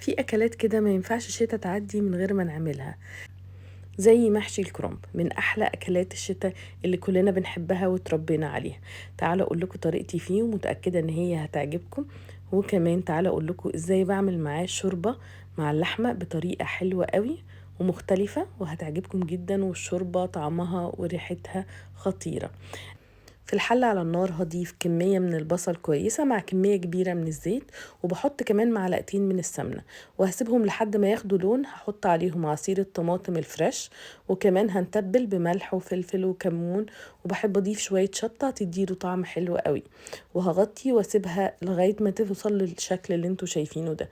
في أكلات كده ما ينفعش الشتا تعدي من غير ما نعملها، زي محشي الكرنب من أحلى أكلات الشتا اللي كلنا بنحبها وتربينا عليها. تعالوا أقول لكم طريقتي فيه ومتأكدة إن هي هتعجبكم. وكمان تعالوا أقول لكم إزاي بعمل معاه شوربة مع اللحمة بطريقة حلوة قوي ومختلفة وهتعجبكم جدا، والشوربة طعمها وريحتها خطيرة. في الحلة على النار هضيف كمية من البصل كويسة مع كمية كبيرة من الزيت، وبحط كمان معلقتين من السمنة، وهسيبهم لحد ما ياخدوا لون. هحط عليهم عصير الطماطم الفريش، وكمان هنتبل بملح وفلفل وكمون، وبحب اضيف شوية شطة تديله طعم حلو قوي. وهغطي واسيبها لغاية ما توصل للشكل اللي انتوا شايفينه ده.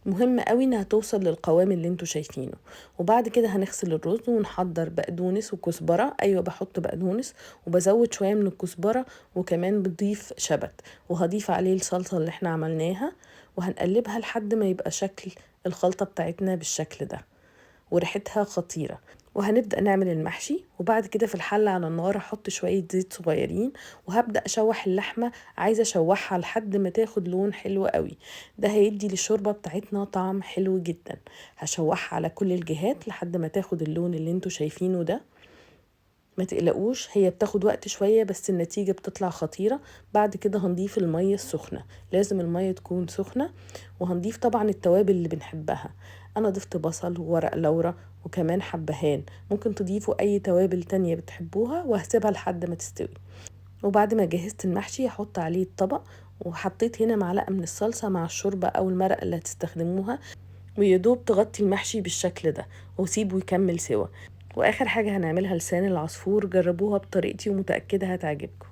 مهم قوي انها توصل للقوام اللي انتوا شايفينه. وبعد كده هنغسل الرز ونحضر بقدونس وكزبرة، ايوه بحط بقدونس وبزود شوية من الكزبرة، وكمان بضيف شبت، وهضيف عليه الصلصة اللي احنا عملناها، وهنقلبها لحد ما يبقى شكل الخلطة بتاعتنا بالشكل ده وريحتها خطيرة. وهنبدأ نعمل المحشي. وبعد كده في الحلة على النار هحط شوية زيت صغيرين، وهبدأ أشوح اللحمة. عايزة أشوحها لحد ما تاخد لون حلو قوي، ده هيدي للشوربة بتاعتنا طعم حلو جدا. هشوحها على كل الجهات لحد ما تاخد اللون اللي انتوا شايفينه ده. ما تقلقوش، هي بتاخد وقت شوية بس النتيجة بتطلع خطيرة. بعد كده هنضيف المية السخنة، لازم المية تكون سخنة. وهنضيف طبعا التوابل اللي بنحبها. انا ضفت بصل وورق لورا وكمان حبهان، ممكن تضيفوا اي توابل تانية بتحبوها، وهسيبها لحد ما تستوي. وبعد ما جهزت المحشي هحط عليه الطبق، وحطيت هنا معلقة من الصلصة مع الشوربة او المرق اللي هتستخدموها، ويدوب تغطي المحشي بالشكل ده وسيبه يكمل سوا. واخر حاجة هنعملها لسان العصفور، جربوها بطريقتي ومتأكدة هتعجبكم.